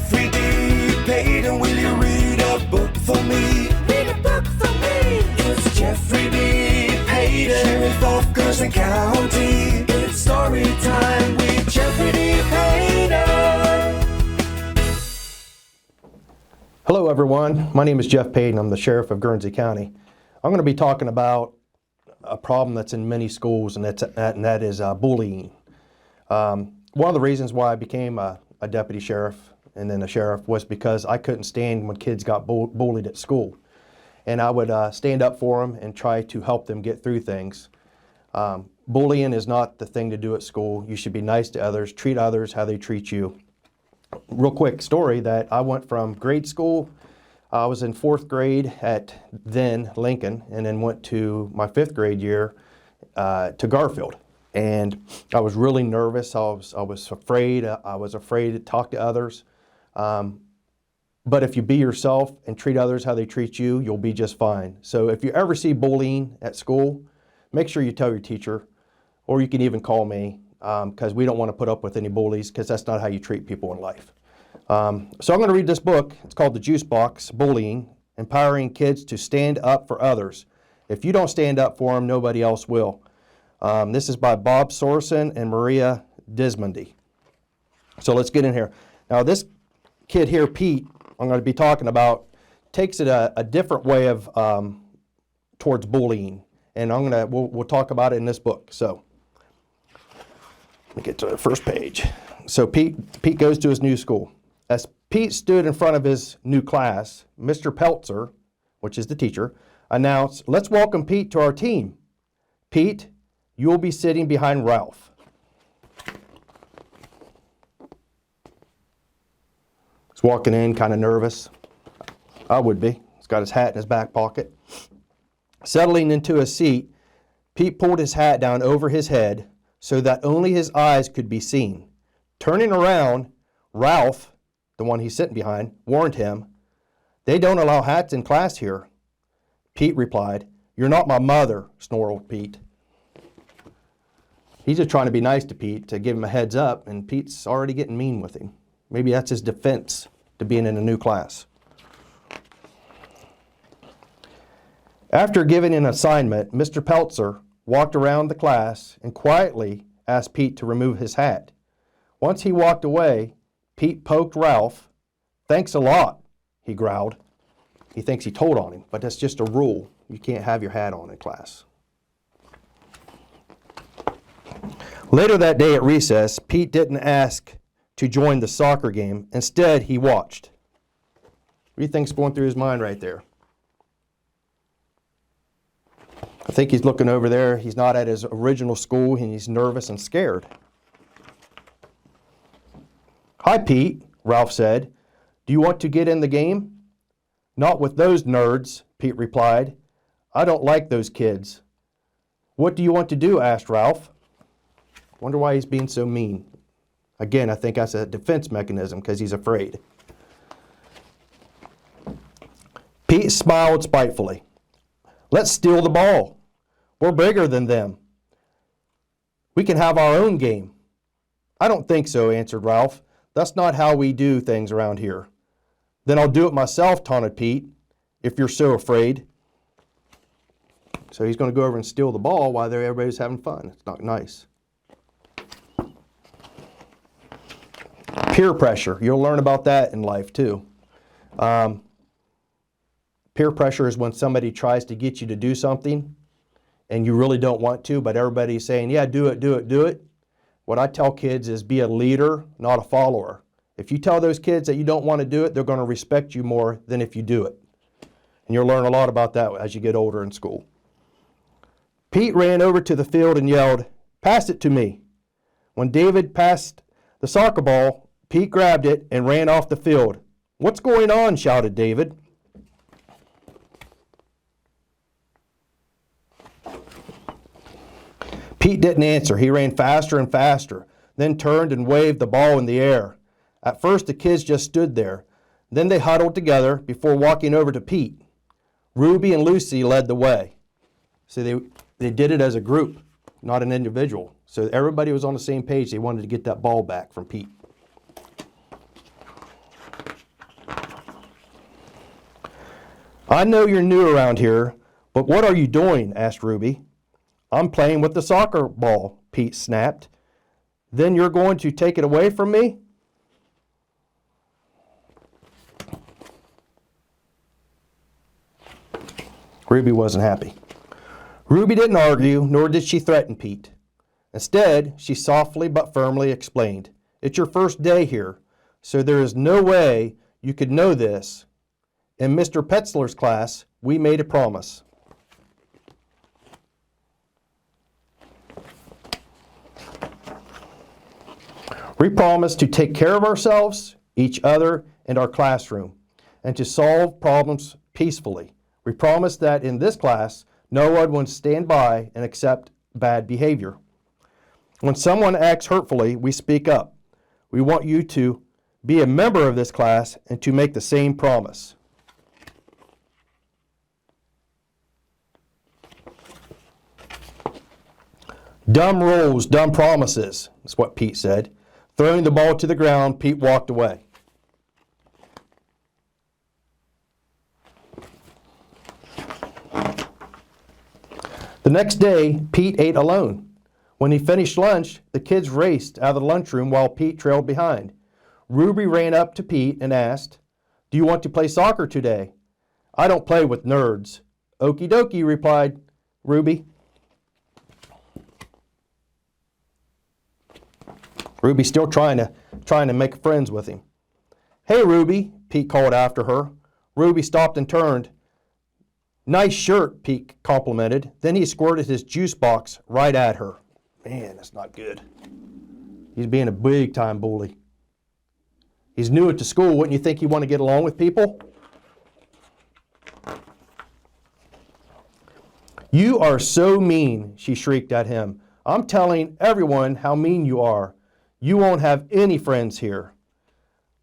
Jeffrey D. Paden, will you read a book for me? Read a book for me. It's Jeffrey D. Paden, Sheriff of Guernsey County. It's story time with Jeffrey D. Paden. Hello everyone, my name is Jeff Paden. I'm the Sheriff of Guernsey County. I'm going to be talking about a problem that's in many schools, and that is bullying. One of the reasons why I became a deputy sheriff and then a sheriff was because I couldn't stand when kids got bullied at school. And I would stand up for them and try to help them get through things. Bullying is not the thing to do at school. You should be nice to others, treat others how they treat you. Real quick story that I went from grade school, I was in 4th grade at then Lincoln, and then went to my 5th grade year to Garfield. And I was really nervous. I was afraid. I was afraid to talk to others. But if you be yourself and treat others how they treat you, you'll be just fine. So if you ever see bullying at school, make sure you tell your teacher, or you can even call me, because we don't want to put up with any bullies, because that's not how you treat people in life. So I'm going to read this book. It's called The Juice Box, Bullying, Empowering Kids to Stand Up for Others. If you don't stand up for them, nobody else will. This is by Bob Sorson and Maria Dismondy. So let's get in here. Now this kid here, Pete, I'm going to be talking about, takes it a different way of towards bullying. And we'll talk about it in this book. So let me get to the first page. So Pete goes to his new school. As Pete stood in front of his new class, Mr. Peltzer, which is the teacher, announced, "Let's welcome Pete to our team. Pete, you will be sitting behind Ralph." He's walking in kind of nervous. I would be. He's got his hat in his back pocket. Settling into his seat, Pete pulled his hat down over his head so that only his eyes could be seen. Turning around, Ralph, the one he's sitting behind, warned him, "They don't allow hats in class here." Pete replied, "You're not my mother," snarled Pete. He's just trying to be nice to Pete, to give him a heads up, and Pete's already getting mean with him. Maybe that's his defense to being in a new class. After giving an assignment, Mr. Peltzer walked around the class and quietly asked Pete to remove his hat. Once he walked away, Pete poked Ralph. "Thanks a lot," he growled. He thinks he told on him, but that's just a rule. You can't have your hat on in class. Later that day at recess, Pete didn't ask to join the soccer game. Instead, he watched. What do you think's going through his mind right there? I think he's looking over there. He's not at his original school, and he's nervous and scared. "Hi, Pete," Ralph said. "Do you want to get in the game?" "Not with those nerds," Pete replied. "I don't like those kids." "What do you want to do?" asked Ralph. Wonder why he's being so mean. Again, I think that's a defense mechanism because he's afraid. Pete smiled spitefully. "Let's steal the ball. We're bigger than them. We can have our own game." "I don't think so," answered Ralph. "That's not how we do things around here." "Then I'll do it myself," taunted Pete, "if you're so afraid." So he's going to go over and steal the ball while everybody's having fun. It's not nice. Peer pressure. You'll learn about that in life too. Peer pressure is when somebody tries to get you to do something and you really don't want to, but everybody's saying, "Yeah, do it, do it, do it." What I tell kids is be a leader, not a follower. If you tell those kids that you don't want to do it, they're going to respect you more than if you do it. And you'll learn a lot about that as you get older in school. Pete ran over to the field and yelled, "Pass it to me." When David passed the soccer ball, Pete grabbed it and ran off the field. "What's going on?" shouted David. Pete didn't answer. He ran faster and faster, then turned and waved the ball in the air. At first, the kids just stood there. Then they huddled together before walking over to Pete. Ruby and Lucy led the way. So they did it as a group, not an individual. So everybody was on the same page. They wanted to get that ball back from Pete. I know you're new around here, but what are you doing? Asked Ruby. I'm playing with the soccer ball, Pete snapped. Then you're going to take it away from me? Ruby wasn't happy. Ruby didn't argue, nor did she threaten Pete. Instead, she softly but firmly explained, it's your first day here, so there is no way you could know this. In Mr. Petzler's class, we made a promise. We promised to take care of ourselves, each other, and our classroom, and to solve problems peacefully. We promised that in this class, no one would stand by and accept bad behavior. When someone acts hurtfully, we speak up. We want you to be a member of this class and to make the same promise. Dumb rules, dumb promises, is what Pete said. Throwing the ball to the ground, Pete walked away. The next day, Pete ate alone. When he finished lunch, the kids raced out of the lunchroom while Pete trailed behind. Ruby ran up to Pete and asked, "Do you want to play soccer today?" "I don't play with nerds." "Okie dokie," replied Ruby. Ruby still trying to make friends with him. "Hey, Ruby," Pete called after her. Ruby stopped and turned. "Nice shirt," Pete complimented. Then he squirted his juice box right at her. Man, that's not good. He's being a big-time bully. He's new to school. Wouldn't you think he'd want to get along with people? "You are so mean," she shrieked at him. "I'm telling everyone how mean you are. You won't have any friends here."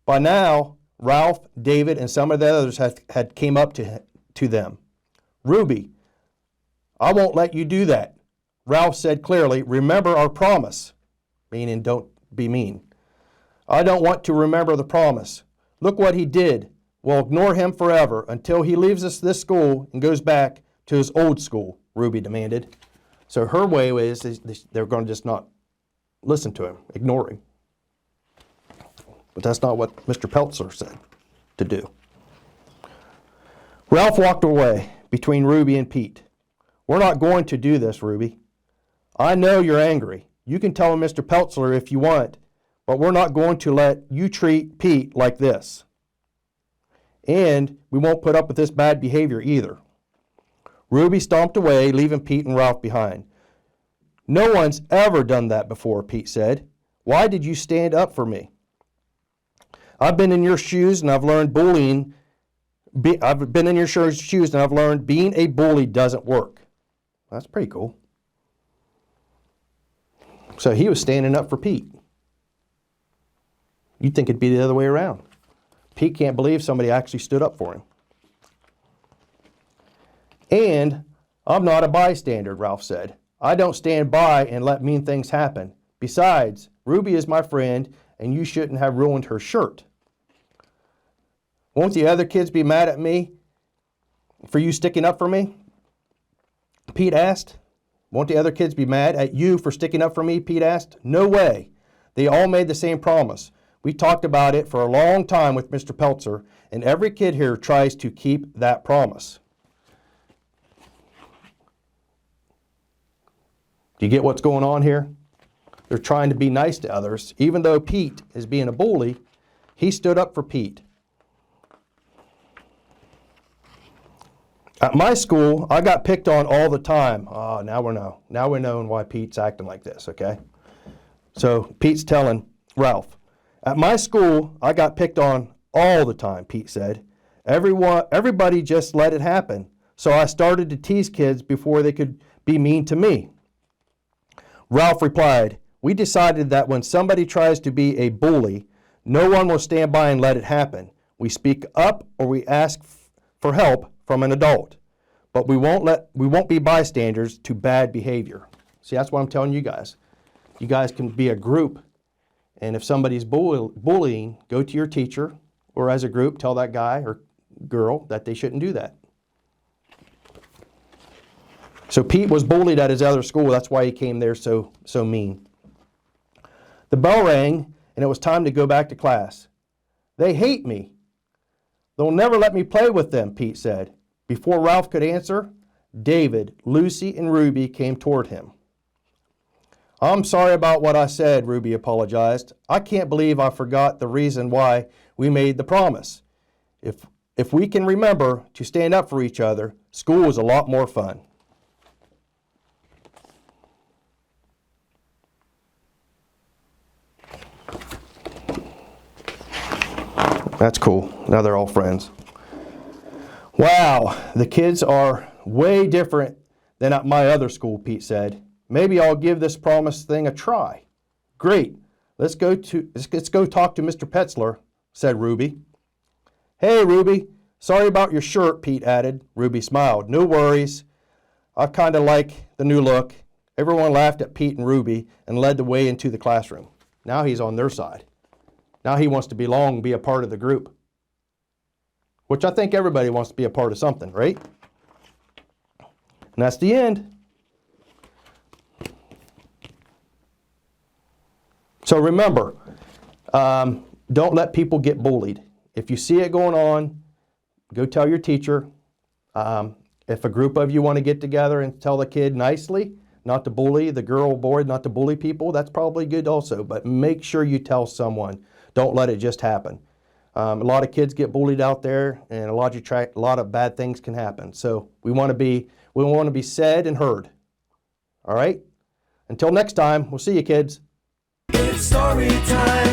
By now, Ralph, David, and some of the others had came up to them. "Ruby, I won't let you do that." Ralph said clearly, "Remember our promise," meaning don't be mean. "I don't want to remember the promise. Look what he did. We'll ignore him forever until he leaves this school and goes back to his old school," Ruby demanded. So her way is they're going to just not listen to him, ignore him. But that's not what Mr. Peltzer said to do. Ralph walked away between Ruby and Pete. "We're not going to do this, Ruby. I know you're angry. You can tell Mr. Peltzer if you want, but we're not going to let you treat Pete like this. And we won't put up with this bad behavior either." Ruby stomped away, leaving Pete and Ralph behind. "No one's ever done that before," Pete said. "Why did you stand up for me? I've been in your shoes and I've learned being a bully doesn't work." That's pretty cool. So he was standing up for Pete. You'd think it'd be the other way around. Pete can't believe somebody actually stood up for him. "And I'm not a bystander," Ralph said. "I don't stand by and let mean things happen. Besides, Ruby is my friend, and you shouldn't have ruined her shirt." "Won't the other kids be mad at me for you sticking up for me?" Pete asked. "Won't the other kids be mad at you for sticking up for me?" Pete asked. "No way. They all made the same promise. We talked about it for a long time with Mr. Peltzer, and every kid here tries to keep that promise." Do you get what's going on here? They're trying to be nice to others. Even though Pete is being a bully, he stood up for Pete. "At my school, I got picked on all the time." Oh, now we know. Now we're knowing why Pete's acting like this, okay? So Pete's telling Ralph, "At my school, I got picked on all the time," Pete said. Everybody just let it happen. So I started to tease kids before they could be mean to me." Ralph replied, "We decided that when somebody tries to be a bully, no one will stand by and let it happen. We speak up or we ask for help from an adult, but we won't be bystanders to bad behavior." See, that's what I'm telling you guys. You guys can be a group, and if somebody's bullying, go to your teacher, or as a group, tell that guy or girl that they shouldn't do that. So Pete was bullied at his other school. That's why he came there so mean. The bell rang, and it was time to go back to class. They hate me. They'll never let me play with them, Pete said. Before Ralph could answer, David, Lucy, and Ruby came toward him. I'm sorry about what I said, Ruby apologized. I can't believe I forgot the reason why we made the promise. If we can remember to stand up for each other, school is a lot more fun. That's cool. Now they're all friends. Wow, the kids are way different than at my other school, Pete said. Maybe I'll give this promise thing a try. Great. Let's go talk to Mr. Petzler, said Ruby. Hey, Ruby. Sorry about your shirt, Pete added. Ruby smiled. No worries. I kind of like the new look. Everyone laughed at Pete and Ruby and led the way into the classroom. Now he's on their side. Now he wants to belong and be a part of the group. Which I think everybody wants to be a part of something, right? And that's the end. So remember, don't let people get bullied. If you see it going on, go tell your teacher. If a group of you want to get together and tell the kid nicely, not to bully the girl or boy, not to bully people, that's probably good also. But make sure you tell someone. Don't let it just happen. A lot of kids get bullied out there, and a lot of bad things can happen. So we want to be said and heard. All right? Until next time, we'll see you, kids. It's story time.